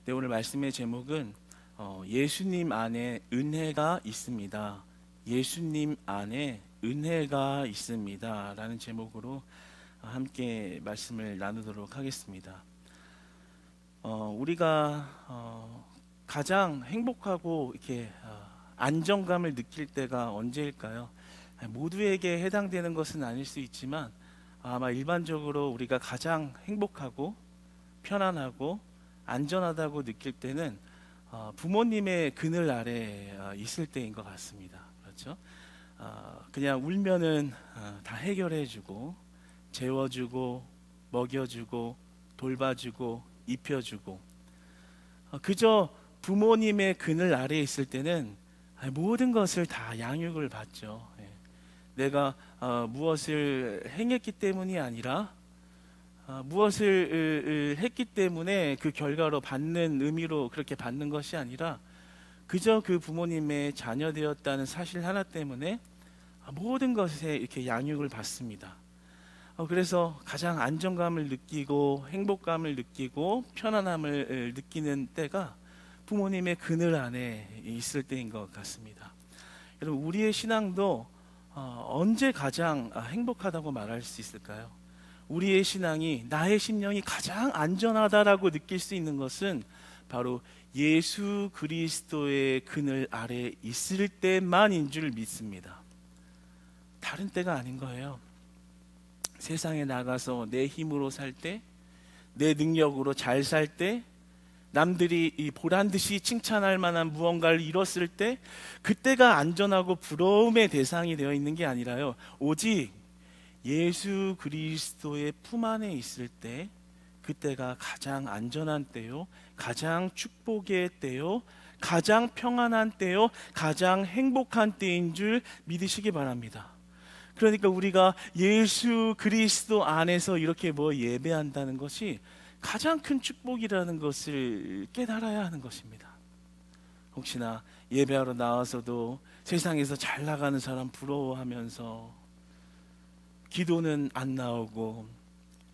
네, 오늘 말씀의 제목은 예수님 안에 은혜가 있습니다. 예수님 안에 은혜가 있습니다 라는 제목으로 함께 말씀을 나누도록 하겠습니다. 우리가 가장 행복하고 이렇게 안정감을 느낄 때가 언제일까요? 모두에게 해당되는 것은 아닐 수 있지만 아마 일반적으로 우리가 가장 행복하고 편안하고 안전하다고 느낄 때는 부모님의 그늘 아래 있을 때인 것 같습니다. 그렇죠? 그냥 울면은 다 해결해주고 재워주고 먹여주고 돌봐주고 입혀주고 그저 부모님의 그늘 아래에 있을 때는 모든 것을 다 양육을 받죠. 내가 무엇을 행했기 때문이 아니라 무엇을 했기 때문에 그 결과로 받는 의미로 그렇게 받는 것이 아니라 그저 그 부모님의 자녀되었다는 사실 하나 때문에 모든 것에 이렇게 양육을 받습니다. 그래서 가장 안정감을 느끼고 행복감을 느끼고 편안함을 느끼는 때가 부모님의 그늘 안에 있을 때인 것 같습니다. 여러분, 우리의 신앙도 언제 가장 행복하다고 말할 수 있을까요? 우리의 신앙이, 나의 심령이 가장 안전하다라고 느낄 수 있는 것은 바로 예수 그리스도의 그늘 아래 있을 때만인 줄 믿습니다. 다른 때가 아닌 거예요. 세상에 나가서 내 힘으로 살 때, 내 능력으로 잘 살 때, 남들이 보란듯이 칭찬할 만한 무언가를 이뤘을 때, 그때가 안전하고 부러움의 대상이 되어 있는 게 아니라요, 오직 예수 그리스도의 품 안에 있을 때, 그때가 가장 안전한 때요, 가장 축복의 때요, 가장 평안한 때요, 가장 행복한 때인 줄 믿으시기 바랍니다. 그러니까 우리가 예수 그리스도 안에서 이렇게 예배한다는 것이 가장 큰 축복이라는 것을 깨달아야 하는 것입니다. 혹시나 예배하러 나와서도 세상에서 잘 나가는 사람 부러워하면서 기도는 안 나오고,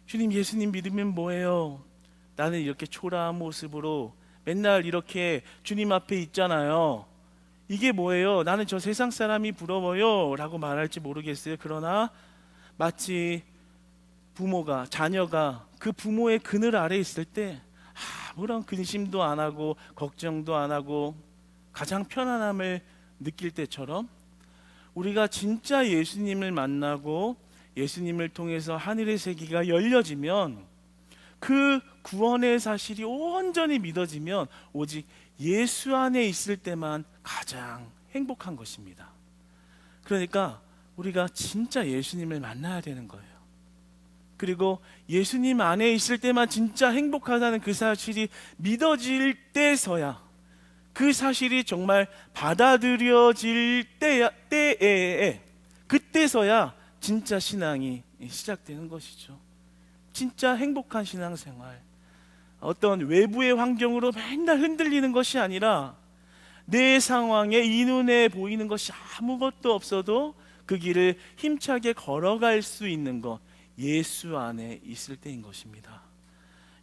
주님 예수님 믿으면 뭐예요? 나는 이렇게 초라한 모습으로 맨날 이렇게 주님 앞에 있잖아요. 이게 뭐예요? 나는 저 세상 사람이 부러워요 라고 말할지 모르겠어요. 그러나 마치 부모가, 자녀가 그 부모의 그늘 아래 있을 때 아무런 근심도 안 하고 걱정도 안 하고 가장 편안함을 느낄 때처럼, 우리가 진짜 예수님을 만나고 예수님을 통해서 하늘의 세계가 열려지면, 그 구원의 사실이 온전히 믿어지면 오직 예수 안에 있을 때만 가장 행복한 것입니다. 그러니까 우리가 진짜 예수님을 만나야 되는 거예요. 그리고 예수님 안에 있을 때만 진짜 행복하다는 그 사실이 믿어질 때서야, 그 사실이 정말 받아들여질 때에 그때서야 진짜 신앙이 시작되는 것이죠. 진짜 행복한 신앙생활, 어떤 외부의 환경으로 맨날 흔들리는 것이 아니라 내 상황에 이 눈에 보이는 것이 아무것도 없어도 그 길을 힘차게 걸어갈 수 있는 것, 예수 안에 있을 때인 것입니다.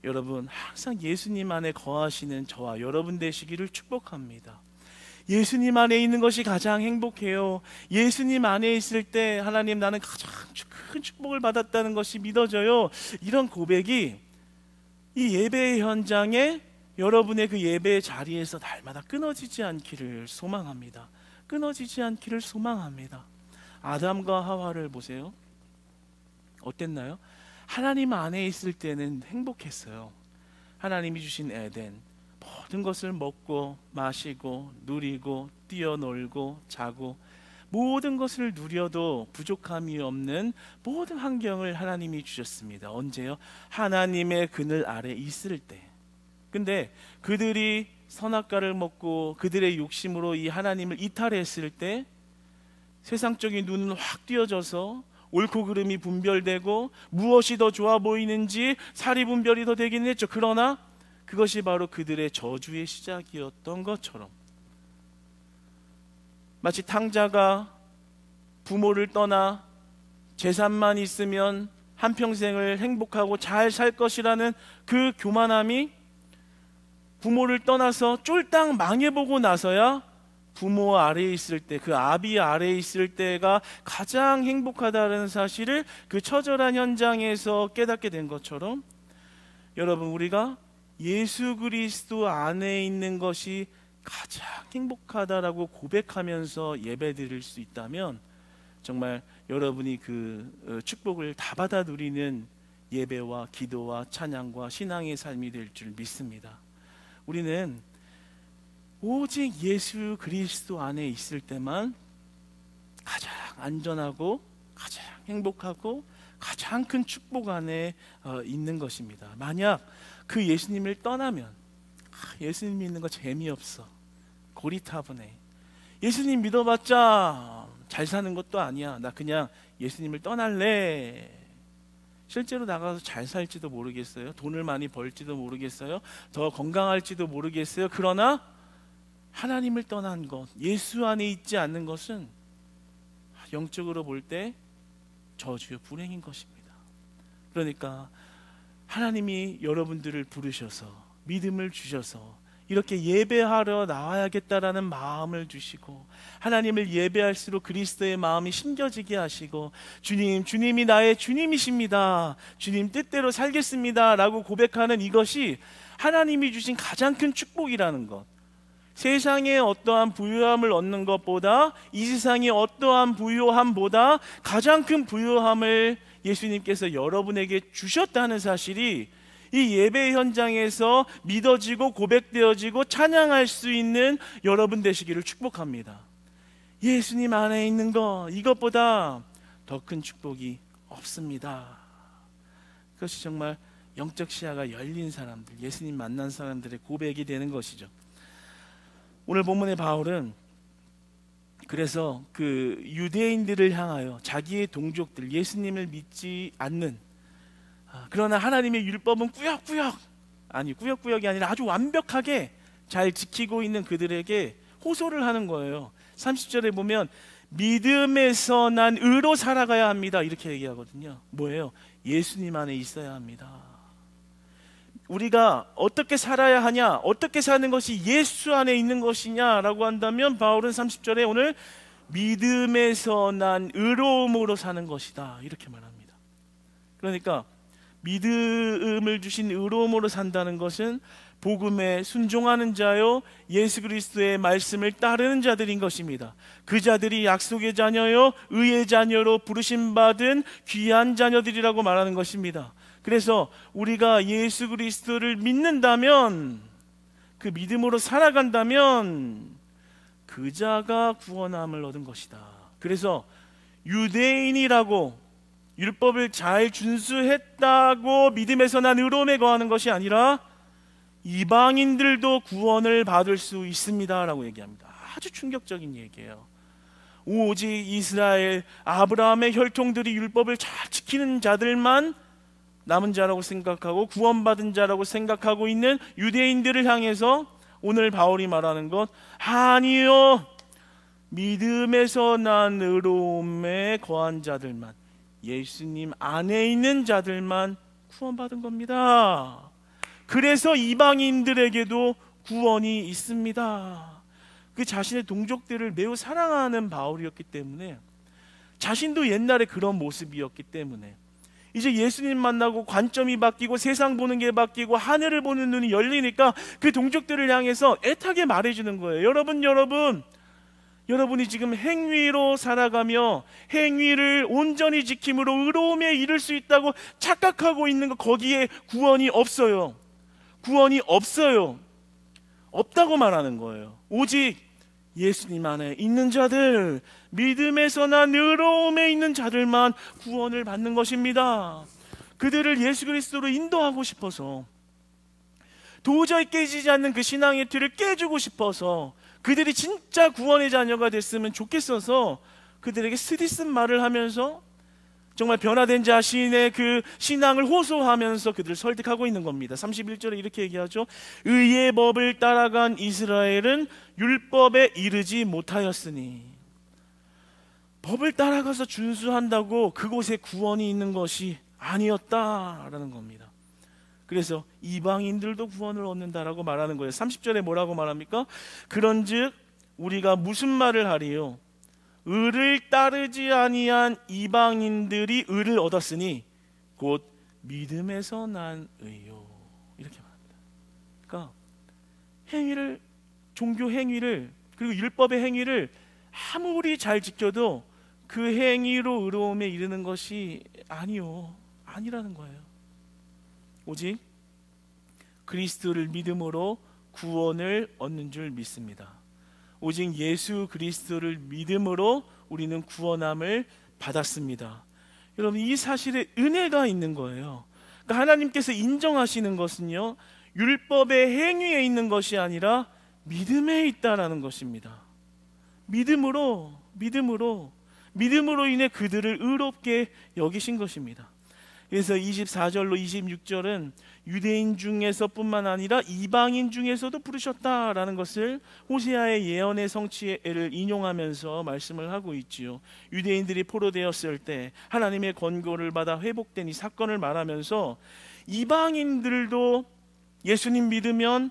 여러분, 항상 예수님 안에 거하시는 저와 여러분 되시기를 축복합니다. 예수님 안에 있는 것이 가장 행복해요. 예수님 안에 있을 때 하나님, 나는 가장 큰 축복을 받았다는 것이 믿어져요. 이런 고백이 이 예배의 현장에, 여러분의 그 예배의 자리에서 날마다 끊어지지 않기를 소망합니다. 끊어지지 않기를 소망합니다. 아담과 하와를 보세요. 어땠나요? 하나님 안에 있을 때는 행복했어요. 하나님이 주신 에덴, 모든 것을 먹고 마시고 누리고 뛰어놀고 자고, 모든 것을 누려도 부족함이 없는 모든 환경을 하나님이 주셨습니다. 언제요? 하나님의 그늘 아래 있을 때. 근데 그들이 선악과를 먹고 그들의 욕심으로 이 하나님을 이탈했을 때 세상적인 눈은 확 띄어져서 옳고 그름이 분별되고 무엇이 더 좋아 보이는지 사리 분별이 더 되긴 했죠. 그러나 그것이 바로 그들의 저주의 시작이었던 것처럼, 마치 탕자가 부모를 떠나 재산만 있으면 한평생을 행복하고 잘 살 것이라는 그 교만함이 부모를 떠나서 쫄딱 망해보고 나서야 부모 아래에 있을 때, 그 아비 아래에 있을 때가 가장 행복하다는 사실을 그 처절한 현장에서 깨닫게 된 것처럼, 여러분, 우리가 예수 그리스도 안에 있는 것이 가장 행복하다라고 고백하면서 예배 드릴 수 있다면 정말 여러분이 그 축복을 다 받아 누리는 예배와 기도와 찬양과 신앙의 삶이 될 줄 믿습니다. 우리는 오직 예수 그리스도 안에 있을 때만 가장 안전하고 가장 행복하고 가장 큰 축복 안에 있는 것입니다. 만약 그 예수님을 떠나면 예수님 믿는 거 재미없어, 고리타분해, 예수님 믿어봤자 잘 사는 것도 아니야, 나 그냥 예수님을 떠날래, 실제로 나가서 잘 살지도 모르겠어요, 돈을 많이 벌지도 모르겠어요, 더 건강할지도 모르겠어요. 그러나 하나님을 떠난 것, 예수 안에 있지 않는 것은 영적으로 볼 때 저주요 불행인 것입니다. 그러니까 하나님이 여러분들을 부르셔서 믿음을 주셔서 이렇게 예배하러 나와야겠다라는 마음을 주시고, 하나님을 예배할수록 그리스도의 마음이 심겨지게 하시고, 주님이 나의 주님이십니다, 주님 뜻대로 살겠습니다 라고 고백하는 이것이 하나님이 주신 가장 큰 축복이라는 것. 세상의 어떠한 부유함을 얻는 것보다, 이 세상의 어떠한 부유함보다 가장 큰 부유함을 예수님께서 여러분에게 주셨다는 사실이 이 예배 현장에서 믿어지고 고백되어지고 찬양할 수 있는 여러분 되시기를 축복합니다. 예수님 안에 있는 것, 이것보다 더 큰 축복이 없습니다. 그것이 정말 영적 시야가 열린 사람들, 예수님 만난 사람들의 고백이 되는 것이죠. 오늘 본문의 바울은 그래서 그 유대인들을 향하여 자기의 동족들, 예수님을 믿지 않는, 그러나 하나님의 율법은 꾸역꾸역이 아니라 아주 완벽하게 잘 지키고 있는 그들에게 호소를 하는 거예요. 30절에 보면 믿음에서 난 의로 살아가야 합니다, 이렇게 얘기하거든요. 뭐예요? 예수님 안에 있어야 합니다. 우리가 어떻게 살아야 하냐, 어떻게 사는 것이 예수 안에 있는 것이냐라고 한다면 바울은 30절에 오늘 믿음에서 난 의로움으로 사는 것이다, 이렇게 말합니다. 그러니까 믿음을 주신 의로움으로 산다는 것은 복음에 순종하는 자요, 예수 그리스도의 말씀을 따르는 자들인 것입니다. 그 자들이 약속의 자녀요, 의의 자녀로 부르심 받은 귀한 자녀들이라고 말하는 것입니다. 그래서 우리가 예수 그리스도를 믿는다면, 그 믿음으로 살아간다면 그 자가 구원함을 얻은 것이다. 그래서 유대인이라고 율법을 잘 준수했다고 믿음에서 난 의로움에 거하는 것이 아니라 이방인들도 구원을 받을 수 있습니다 라고 얘기합니다. 아주 충격적인 얘기예요. 오직 이스라엘 아브라함의 혈통들이 율법을 잘 지키는 자들만 남은 자라고 생각하고 구원받은 자라고 생각하고 있는 유대인들을 향해서 오늘 바울이 말하는 것, 아니요, 믿음에서 난 의로움에 거한 자들만, 예수님 안에 있는 자들만 구원받은 겁니다. 그래서 이방인들에게도 구원이 있습니다. 그 자신의 동족들을 매우 사랑하는 바울이었기 때문에, 자신도 옛날에 그런 모습이었기 때문에 이제 예수님 만나고 관점이 바뀌고 세상 보는 게 바뀌고 하늘을 보는 눈이 열리니까 그 동족들을 향해서 애타게 말해주는 거예요. 여러분이 지금 행위로 살아가며 행위를 온전히 지킴으로 의로움에 이를 수 있다고 착각하고 있는 거, 거기에 구원이 없어요. 구원이 없어요. 없다고 말하는 거예요. 오직 예수님 안에 있는 자들, 믿음에서 난 의로움에 있는 자들만 구원을 받는 것입니다. 그들을 예수 그리스도로 인도하고 싶어서, 도저히 깨지지 않는 그 신앙의 틀을 깨주고 싶어서, 그들이 진짜 구원의 자녀가 됐으면 좋겠어서 그들에게 쓰디쓴 말을 하면서 정말 변화된 자신의 그 신앙을 호소하면서 그들을 설득하고 있는 겁니다. 31절에 이렇게 얘기하죠. 의의 법을 따라간 이스라엘은 율법에 이르지 못하였으니, 법을 따라가서 준수한다고 그곳에 구원이 있는 것이 아니었다라는 겁니다. 그래서 이방인들도 구원을 얻는다라고 말하는 거예요. 30절에 뭐라고 말합니까? 그런즉 우리가 무슨 말을 하리요? 의를 따르지 아니한 이방인들이 의를 얻었으니 곧 믿음에서 난 의요. 이렇게 말합니다. 그러니까 행위를, 종교 행위를, 그리고 율법의 행위를 아무리 잘 지켜도 그 행위로 의로움에 이르는 것이 아니라는 거예요. 오직 그리스도를 믿음으로 구원을 얻는 줄 믿습니다. 오직 예수 그리스도를 믿음으로 우리는 구원함을 받았습니다. 여러분, 이 사실에 은혜가 있는 거예요. 그러니까 하나님께서 인정하시는 것은요, 율법의 행위에 있는 것이 아니라 믿음에 있다라는 것입니다. 믿음으로 인해 그들을 의롭게 여기신 것입니다. 그래서 24절로 26절은 유대인 중에서 뿐만 아니라 이방인 중에서도 부르셨다라는 것을 호세아의 예언의 성취를 인용하면서 말씀을 하고 있지요. 유대인들이 포로되었을 때 하나님의 권고를 받아 회복된 이 사건을 말하면서 이방인들도 예수님 믿으면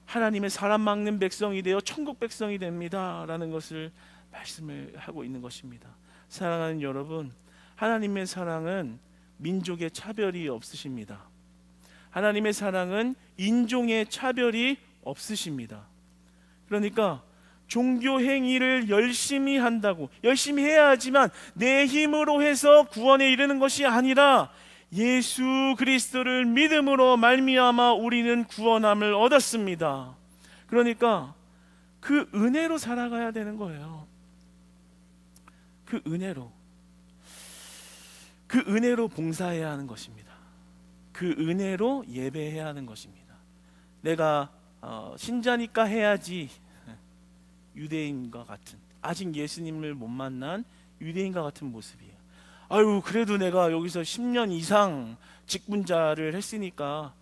하나님의 사람 막는 백성이 되어 천국 백성이 됩니다 라는 것을 말씀을 하고 있는 것입니다. 사랑하는 여러분, 하나님의 사랑은 민족의 차별이 없으십니다. 하나님의 사랑은 인종의 차별이 없으십니다. 그러니까 종교 행위를 열심히 한다고, 열심히 해야 하지만 내 힘으로 해서 구원에 이르는 것이 아니라 예수 그리스도를 믿음으로 말미암아 우리는 구원함을 얻었습니다. 그러니까 그 은혜로 살아가야 되는 거예요. 그 은혜로 봉사해야 하는 것입니다. 그 은혜로 예배해야 하는 것입니다. 내가 신자니까 해야지, 유대인과 같은, 아직 예수님을 못 만난 유대인과 같은 모습이에요. 아유, 그래도 내가 여기서 10년 이상 직분자를 했으니까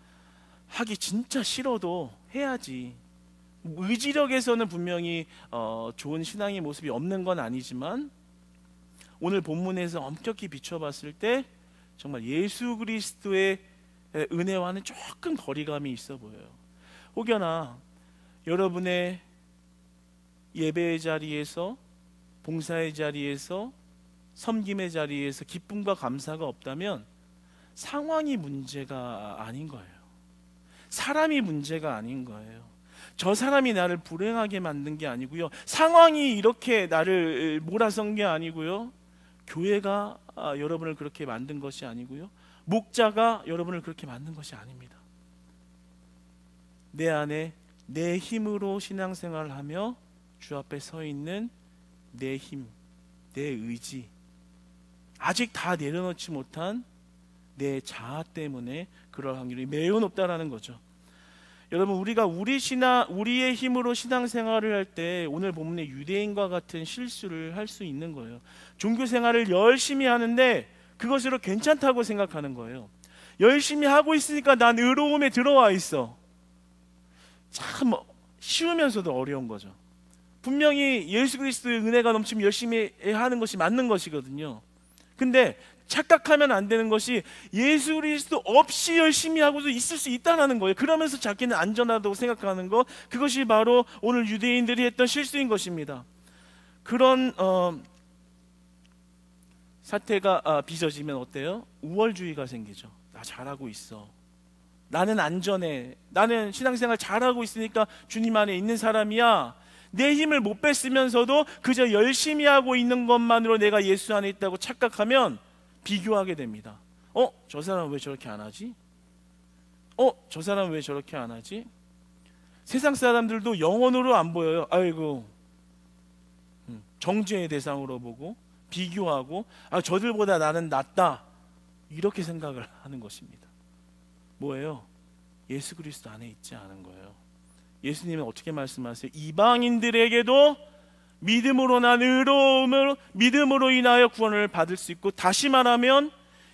하기 진짜 싫어도 해야지. 의지력에서는 분명히 좋은 신앙의 모습이 없는 건 아니지만 오늘 본문에서 엄격히 비춰봤을 때 정말 예수 그리스도의 은혜와는 조금 거리감이 있어 보여요. 혹여나 여러분의 예배의 자리에서, 봉사의 자리에서, 섬김의 자리에서 기쁨과 감사가 없다면 상황이 문제가 아닌 거예요. 사람이 문제가 아닌 거예요. 저 사람이 나를 불행하게 만든 게 아니고요, 상황이 이렇게 나를 몰아선 게 아니고요, 교회가 여러분을 그렇게 만든 것이 아니고요, 목자가 여러분을 그렇게 만든 것이 아닙니다. 내 안에 내 힘으로 신앙생활을 하며 주 앞에 서 있는 내 힘, 내 의지, 아직 다 내려놓지 못한 내 자아 때문에 그럴 확률이 매우 높다라는 거죠. 여러분, 우리가 우리의 힘으로 신앙생활을 할 때 오늘 본문의 유대인과 같은 실수를 할 수 있는 거예요. 종교생활을 열심히 하는데 그것으로 괜찮다고 생각하는 거예요. 열심히 하고 있으니까 난 의로움에 들어와 있어. 참 쉬우면서도 어려운 거죠. 분명히 예수 그리스도의 은혜가 넘치면 열심히 하는 것이 맞는 것이거든요. 근데 착각하면 안 되는 것이 예수 그리스도 없이 열심히 하고도 있을 수 있다는 거예요. 그러면서 자기는 안전하다고 생각하는 것, 그것이 바로 오늘 유대인들이 했던 실수인 것입니다. 그런 사태가 빚어지면 어때요? 우월주의가 생기죠. 나 잘하고 있어, 나는 안전해, 나는 신앙생활 잘하고 있으니까 주님 안에 있는 사람이야. 내 힘을 못 뺐으면서도 그저 열심히 하고 있는 것만으로 내가 예수 안에 있다고 착각하면 비교하게 됩니다. 저 사람은 왜 저렇게 안 하지? 저 사람은 왜 저렇게 안 하지? 세상 사람들도 영혼으로 안 보여요. 아이고, 정죄의 대상으로 보고 비교하고, 저들보다 나는 낫다, 이렇게 생각을 하는 것입니다. 뭐예요? 예수 그리스도 안에 있지 않은 거예요. 예수님은 어떻게 말씀하세요? 이방인들에게도 믿음으로 난 의로움으로, 믿음으로 인하여 구원을 받을 수 있고, 다시 말하면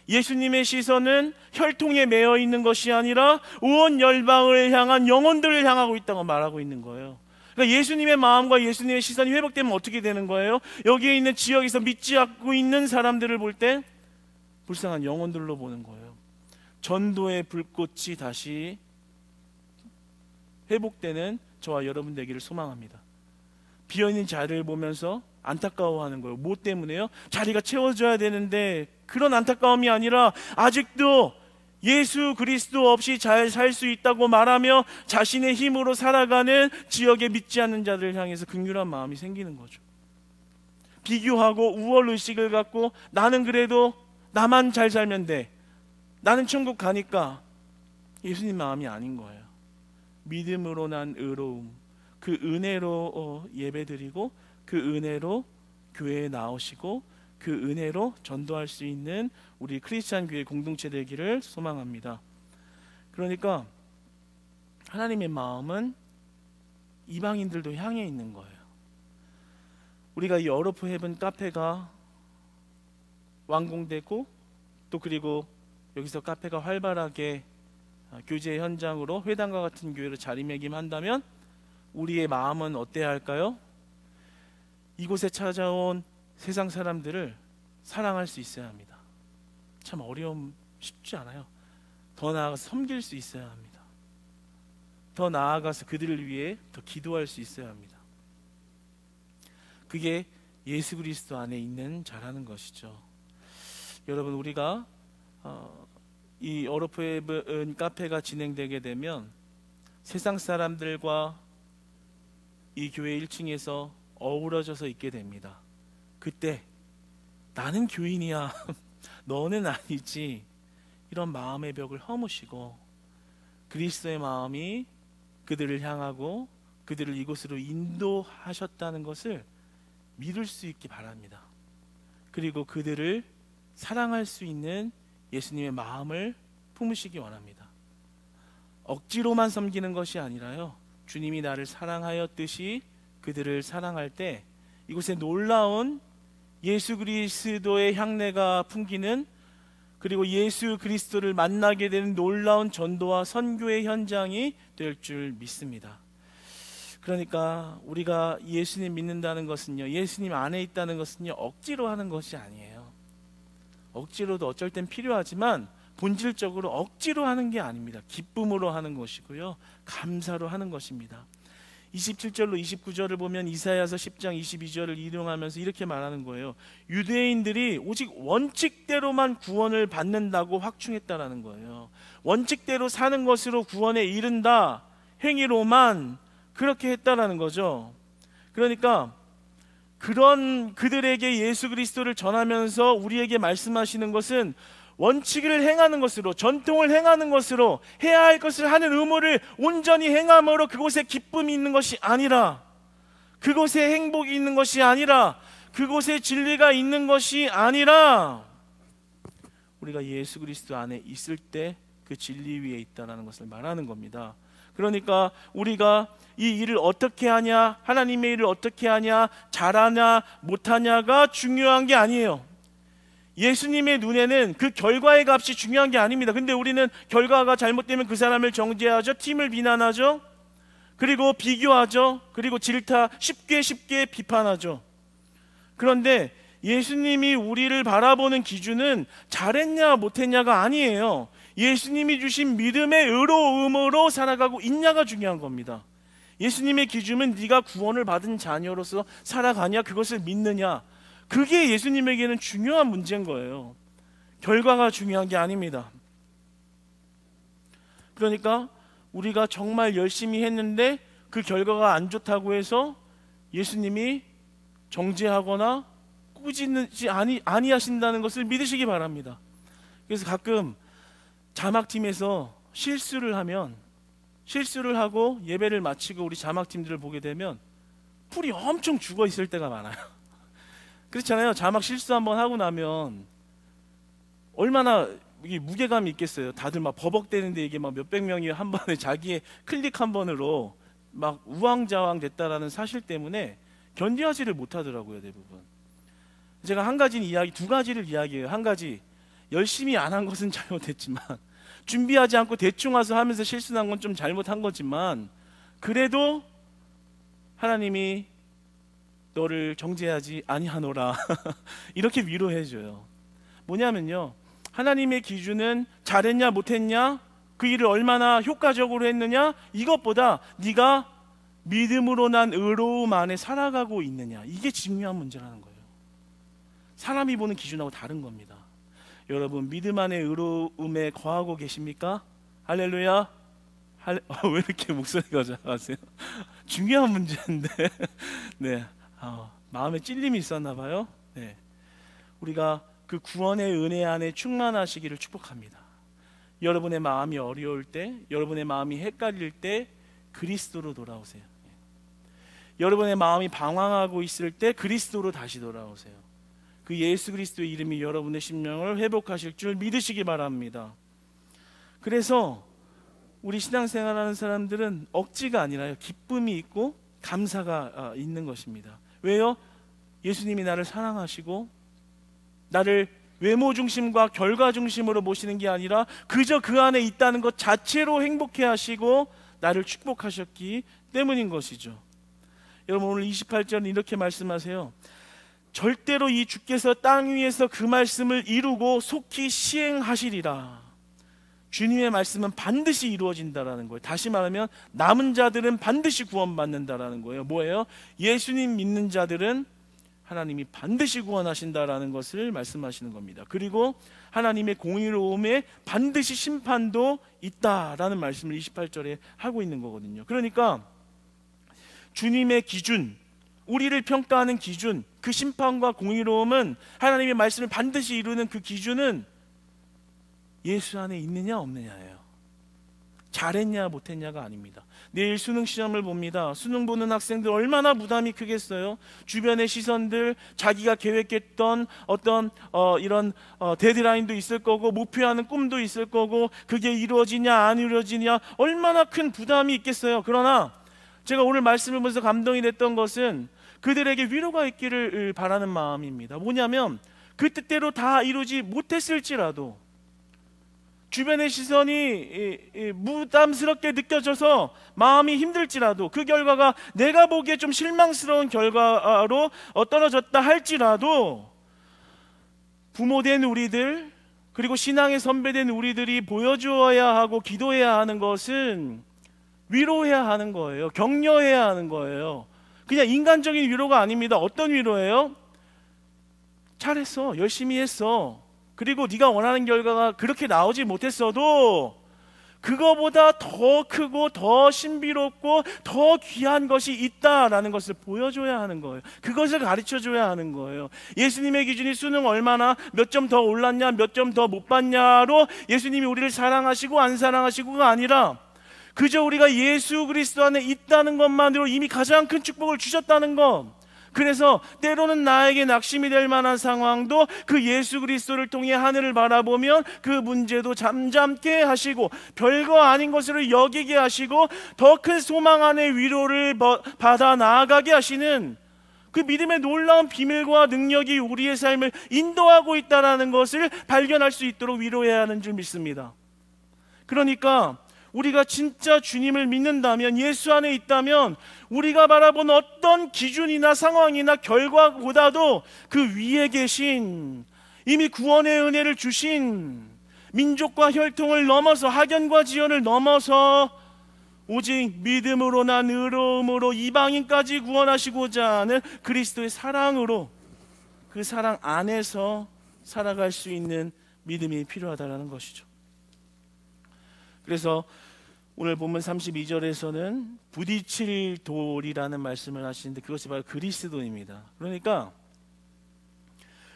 예수님의 시선은 혈통에 매여 있는 것이 아니라 온 열방을 향한 영혼들을 향하고 있다고 말하고 있는 거예요. 그러니까 예수님의 마음과 예수님의 시선이 회복되면 어떻게 되는 거예요? 여기에 있는 지역에서 믿지 않고 있는 사람들을 볼 때 불쌍한 영혼들로 보는 거예요. 전도의 불꽃이 다시 회복되는 저와 여러분 되기를 소망합니다. 비어있는 자리를 보면서 안타까워하는 거예요. 뭐 때문에요? 자리가 채워져야 되는데 그런 안타까움이 아니라 아직도 예수 그리스도 없이 잘 살 수 있다고 말하며 자신의 힘으로 살아가는 지역에 믿지 않는 자들을 향해서 긍휼한 마음이 생기는 거죠. 비교하고 우월의식을 갖고 나는 그래도 나만 잘 살면 돼, 나는 천국 가니까, 예수님 마음이 아닌 거예요. 믿음으로 난 의로움, 그 은혜로 예배드리고 그 은혜로 교회에 나오시고 그 은혜로 전도할 수 있는 우리 크리스찬 교회 공동체 되기를 소망합니다. 그러니까 하나님의 마음은 이방인들도 향해 있는 거예요. 우리가 이 어로프 헤븐 카페가 완공되고 또 그리고 여기서 카페가 활발하게 교제 현장으로 회당과 같은 교회로 자리매김한다면 우리의 마음은 어때야 할까요? 이곳에 찾아온 세상 사람들을 사랑할 수 있어야 합니다. 참 쉽지 않아요. 더 나아가서 섬길 수 있어야 합니다. 더 나아가서 그들을 위해 더 기도할 수 있어야 합니다. 그게 예수 그리스도 안에 있는 자라는 것이죠. 여러분, 우리가 이 어로프 헤븐 카페가 진행되게 되면 세상 사람들과 이 교회 1층에서 어우러져서 있게 됩니다. 그때 나는 교인이야 너는 아니지, 이런 마음의 벽을 허무시고 그리스도의 마음이 그들을 향하고 그들을 이곳으로 인도하셨다는 것을 믿을 수 있기 바랍니다. 그리고 그들을 사랑할 수 있는 예수님의 마음을 품으시기 원합니다. 억지로만 섬기는 것이 아니라요, 주님이 나를 사랑하였듯이 그들을 사랑할 때 이곳에 놀라운 예수 그리스도의 향내가 풍기는, 그리고 예수 그리스도를 만나게 되는 놀라운 전도와 선교의 현장이 될 줄 믿습니다. 그러니까 우리가 예수님 믿는다는 것은요, 예수님 안에 있다는 것은요, 억지로 하는 것이 아니에요. 억지로도 어쩔 땐 필요하지만 본질적으로 억지로 하는 게 아닙니다. 기쁨으로 하는 것이고요, 감사로 하는 것입니다. 27절로 29절을 보면 이사야서 10장 22절을 인용하면서 이렇게 말하는 거예요. 유대인들이 오직 원칙대로만 구원을 받는다고 확충했다라는 거예요. 원칙대로 사는 것으로 구원에 이른다, 행위로만 그렇게 했다라는 거죠. 그러니까 그런 그들에게 예수 그리스도를 전하면서 우리에게 말씀하시는 것은 원칙을 행하는 것으로, 전통을 행하는 것으로, 해야 할 것을 하는 의무를 온전히 행함으로 그곳에 기쁨이 있는 것이 아니라, 그곳에 행복이 있는 것이 아니라, 그곳에 진리가 있는 것이 아니라, 우리가 예수 그리스도 안에 있을 때 그 진리 위에 있다는 것을 말하는 겁니다. 그러니까 우리가 이 일을 어떻게 하냐, 하나님의 일을 어떻게 하냐, 잘하냐 못하냐가 중요한 게 아니에요. 예수님의 눈에는 그 결과의 값이 중요한 게 아닙니다. 근데 우리는 결과가 잘못되면 그 사람을 정죄하죠, 팀을 비난하죠, 그리고 비교하죠, 그리고 쉽게 비판하죠. 그런데 예수님이 우리를 바라보는 기준은 잘했냐 못했냐가 아니에요. 예수님이 주신 믿음의 의로움으로 살아가고 있냐가 중요한 겁니다. 예수님의 기준은 네가 구원을 받은 자녀로서 살아가냐, 그것을 믿느냐, 그게 예수님에게는 중요한 문제인 거예요. 결과가 중요한 게 아닙니다. 그러니까 우리가 정말 열심히 했는데 그 결과가 안 좋다고 해서 예수님이 정죄하거나 꾸짖지 아니하신다는 것을 믿으시기 바랍니다. 그래서 가끔 자막팀에서 실수를 하고 예배를 마치고 우리 자막팀들을 보게 되면 풀이 엄청 죽어 있을 때가 많아요. 그렇잖아요. 자막 실수 한번 하고 나면 얼마나 이게 무게감이 있겠어요. 다들 막 버벅대는데 이게 막 몇백 명이 한 번에 자기의 클릭 한 번으로 막 우왕좌왕 됐다라는 사실 때문에 견디하지를 못하더라고요, 대부분. 제가 두 가지를 이야기해요. 한 가지, 열심히 안 한 것은 잘못했지만, 준비하지 않고 대충 와서 하면서 실수한 건 좀 잘못한 거지만, 그래도 하나님이 너를 정죄하지 아니하노라 이렇게 위로해줘요. 뭐냐면요, 하나님의 기준은 잘했냐 못했냐, 그 일을 얼마나 효과적으로 했느냐, 이것보다 네가 믿음으로 난 의로움 안에 살아가고 있느냐, 이게 중요한 문제라는 거예요. 사람이 보는 기준하고 다른 겁니다. 여러분, 믿음 안에 의로움에 거하고 계십니까? 할렐루야. 왜 이렇게 목소리가 작아세요? 중요한 문제인데 네, 마음에 찔림이 있었나 봐요. 네, 우리가 그 구원의 은혜 안에 충만하시기를 축복합니다. 여러분의 마음이 어려울 때, 여러분의 마음이 헷갈릴 때 그리스도로 돌아오세요. 여러분의 마음이 방황하고 있을 때 그리스도로 다시 돌아오세요. 그 예수 그리스도의 이름이 여러분의 심령을 회복하실 줄 믿으시기 바랍니다. 그래서 우리 신앙생활하는 사람들은 억지가 아니라요, 기쁨이 있고 감사가 있는 것입니다. 왜요? 예수님이 나를 사랑하시고 나를 외모 중심과 결과 중심으로 모시는 게 아니라 그저 그 안에 있다는 것 자체로 행복해 하시고 나를 축복하셨기 때문인 것이죠. 여러분, 오늘 28절은 이렇게 말씀하세요. 절대로 이 주께서 땅 위에서 그 말씀을 이루고 속히 시행하시리라. 주님의 말씀은 반드시 이루어진다라는 거예요. 다시 말하면 남은 자들은 반드시 구원받는다라는 거예요. 뭐예요? 예수님 믿는 자들은 하나님이 반드시 구원하신다라는 것을 말씀하시는 겁니다. 그리고 하나님의 공의로움에 반드시 심판도 있다라는 말씀을 28절에 하고 있는 거거든요. 그러니까 주님의 기준, 우리를 평가하는 기준, 그 심판과 공의로움은, 하나님의 말씀을 반드시 이루는 그 기준은 예수 안에 있느냐 없느냐예요. 잘했냐 못했냐가 아닙니다. 내일 수능 시험을 봅니다. 수능 보는 학생들 얼마나 부담이 크겠어요. 주변의 시선들, 자기가 계획했던 어떤 이런 데드라인도 있을 거고, 목표하는 꿈도 있을 거고, 그게 이루어지냐 안 이루어지냐 얼마나 큰 부담이 있겠어요. 그러나 제가 오늘 말씀을 보면서 감동이 됐던 것은 그들에게 위로가 있기를 바라는 마음입니다. 뭐냐면 그 뜻대로 다 이루지 못했을지라도 주변의 시선이 부담스럽게 느껴져서 마음이 힘들지라도, 그 결과가 내가 보기에 좀 실망스러운 결과로 떨어졌다 할지라도, 부모된 우리들, 그리고 신앙의 선배된 우리들이 보여주어야 하고 기도해야 하는 것은 위로해야 하는 거예요. 격려해야 하는 거예요. 그냥 인간적인 위로가 아닙니다. 어떤 위로예요? 잘했어, 열심히 했어, 그리고 네가 원하는 결과가 그렇게 나오지 못했어도 그거보다 더 크고 더 신비롭고 더 귀한 것이 있다라는 것을 보여줘야 하는 거예요. 그것을 가르쳐줘야 하는 거예요. 예수님의 기준이 수능 얼마나 몇 점 더 올랐냐, 몇 점 더 못 받냐로 예수님이 우리를 사랑하시고 안 사랑하시고가 아니라, 그저 우리가 예수 그리스도 안에 있다는 것만으로 이미 가장 큰 축복을 주셨다는 것. 그래서 때로는 나에게 낙심이 될 만한 상황도 그 예수 그리스도를 통해 하늘을 바라보면 그 문제도 잠잠케 하시고 별거 아닌 것으로 여기게 하시고 더 큰 소망 안에 위로를 받아 나아가게 하시는 그 믿음의 놀라운 비밀과 능력이 우리의 삶을 인도하고 있다는 것을 발견할 수 있도록 위로해야 하는 줄 믿습니다. 그러니까 우리가 진짜 주님을 믿는다면, 예수 안에 있다면, 우리가 바라본 어떤 기준이나 상황이나 결과보다도 그 위에 계신, 이미 구원의 은혜를 주신, 민족과 혈통을 넘어서, 학연과 지연을 넘어서 오직 믿음으로 난 의로움으로 이방인까지 구원하시고자 하는 그리스도의 사랑으로, 그 사랑 안에서 살아갈 수 있는 믿음이 필요하다는 것이죠. 그래서 오늘 본문 32절에서는 부딪힐 돌이라는 말씀을 하시는데, 그것이 바로 그리스도입니다. 그러니까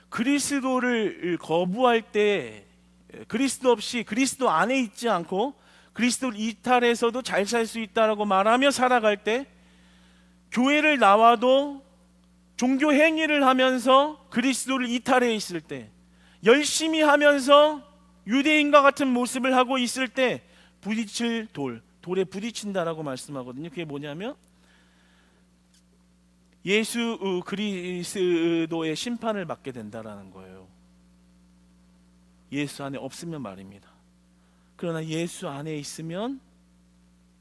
그리스도를 거부할 때, 그리스도 없이, 그리스도 안에 있지 않고 그리스도를 이탈해서도 잘 살 수 있다라고 말하며 살아갈 때, 교회를 나와도 종교 행위를 하면서 그리스도를 이탈해 있을 때, 열심히 하면서 유대인과 같은 모습을 하고 있을 때 부딪힐 돌에 부딪힌다라고 말씀하거든요. 그게 뭐냐면 예수 그리스도의 심판을 받게 된다라는 거예요. 예수 안에 없으면 말입니다. 그러나 예수 안에 있으면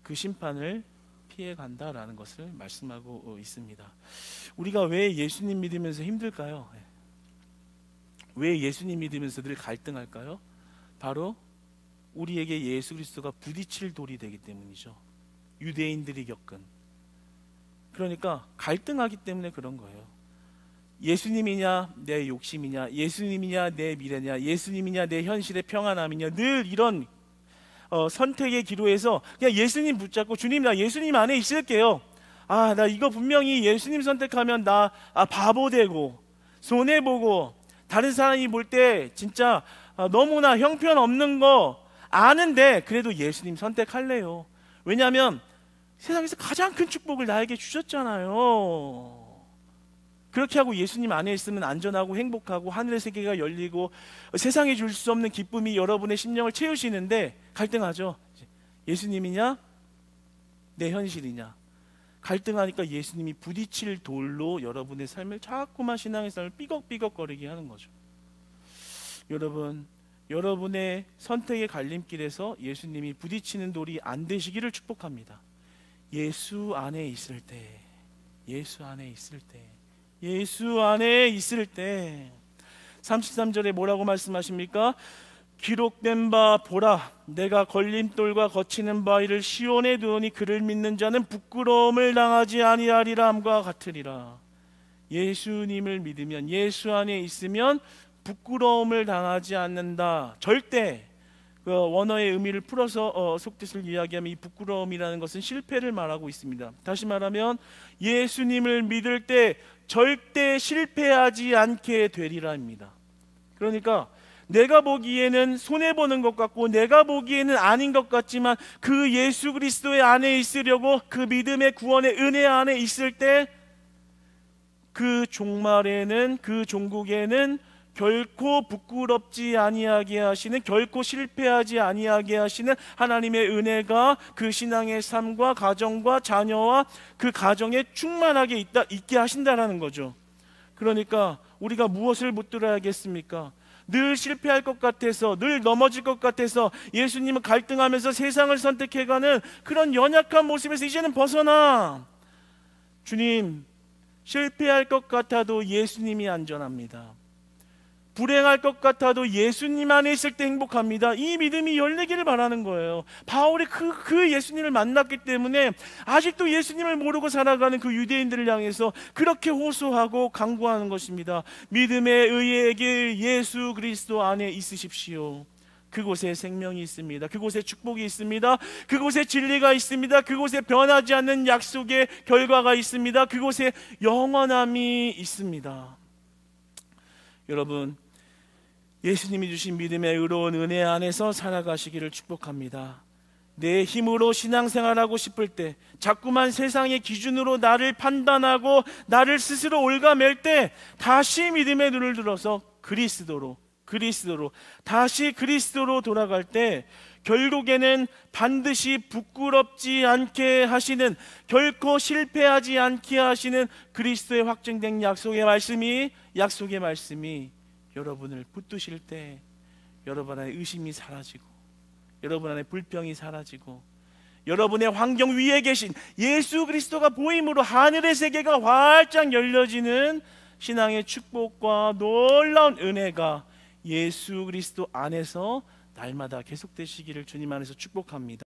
그 심판을 피해 간다라는 것을 말씀하고 있습니다. 우리가 왜 예수님 믿으면서 힘들까요? 왜 예수님 믿으면서 늘 갈등할까요? 바로 우리에게 예수 그리스도가 부딪힐 돌이 되기 때문이죠. 유대인들이 겪은. 그러니까 갈등하기 때문에 그런 거예요. 예수님이냐 내 욕심이냐, 예수님이냐 내 미래냐, 예수님이냐 내 현실의 평안함이냐, 늘 이런 선택의 기로에서 그냥 예수님 붙잡고, 주님 나 예수님 안에 있을게요. 나 이거 분명히 예수님 선택하면 나 바보 되고 손해보고 다른 사람이 볼 때 진짜 너무나 형편없는 거 아는데 그래도 예수님 선택할래요. 왜냐하면 세상에서 가장 큰 축복을 나에게 주셨잖아요. 그렇게 하고 예수님 안에 있으면 안전하고 행복하고 하늘의 세계가 열리고 세상에 줄 수 없는 기쁨이 여러분의 심령을 채우시는데 갈등하죠. 예수님이냐 내 현실이냐. 갈등하니까 예수님이 부딪힐 돌로 여러분의 삶을 자꾸만 신앙의 삶을 삐걱삐걱거리게 하는 거죠. 여러분, 여러분의 선택의 갈림길에서 예수님이 부딪히는 돌이 안 되시기를 축복합니다. 예수 안에 있을 때, 예수 안에 있을 때, 예수 안에 있을 때 33절에 뭐라고 말씀하십니까? 기록된 바 보라, 내가 걸림돌과 거치는 바위를 시온에 두오니 그를 믿는 자는 부끄러움을 당하지 아니하리라 함과 같으리라. 예수님을 믿으면, 예수 안에 있으면 부끄러움을 당하지 않는다. 절대. 그 원어의 의미를 풀어서 속뜻을 이야기하면 이 부끄러움이라는 것은 실패를 말하고 있습니다. 다시 말하면 예수님을 믿을 때 절대 실패하지 않게 되리라입니다. 그러니까 내가 보기에는 손해보는 것 같고 내가 보기에는 아닌 것 같지만 그 예수 그리스도의 안에 있으려고, 그 믿음의 구원의 은혜 안에 있을 때 그 종말에는, 그 종국에는 결코 부끄럽지 아니하게 하시는, 결코 실패하지 아니하게 하시는 하나님의 은혜가 그 신앙의 삶과 가정과 자녀와 그 가정에 충만하게 있게 하신다라는 거죠. 그러니까 우리가 무엇을 붙들어야겠습니까? 늘 실패할 것 같아서, 늘 넘어질 것 같아서 예수님은 갈등하면서 세상을 선택해가는 그런 연약한 모습에서 이제는 벗어나. 주님, 실패할 것 같아도 예수님이 안전합니다. 불행할 것 같아도 예수님 안에 있을 때 행복합니다. 이 믿음이 열리기를 바라는 거예요. 바울이 그 예수님을 만났기 때문에 아직도 예수님을 모르고 살아가는 그 유대인들을 향해서 그렇게 호소하고 강구하는 것입니다. 믿음의 의의 길 예수 그리스도 안에 있으십시오. 그곳에 생명이 있습니다. 그곳에 축복이 있습니다. 그곳에 진리가 있습니다. 그곳에 변하지 않는 약속의 결과가 있습니다. 그곳에 영원함이 있습니다. 여러분, 예수님이 주신 믿음의 의로운 은혜 안에서 살아가시기를 축복합니다. 내 힘으로 신앙생활하고 싶을 때, 자꾸만 세상의 기준으로 나를 판단하고 나를 스스로 올가맬 때 다시 믿음의 눈을 들어서 그리스도로 다시 그리스도로 돌아갈 때 결국에는 반드시 부끄럽지 않게 하시는, 결코 실패하지 않게 하시는 그리스도의 확증된 약속의 말씀이 여러분을 붙드실 때 여러분 안에 의심이 사라지고, 여러분 안에 불평이 사라지고, 여러분의 환경 위에 계신 예수 그리스도가 보임으로 하늘의 세계가 활짝 열려지는 신앙의 축복과 놀라운 은혜가 예수 그리스도 안에서 날마다 계속되시기를 주님 안에서 축복합니다.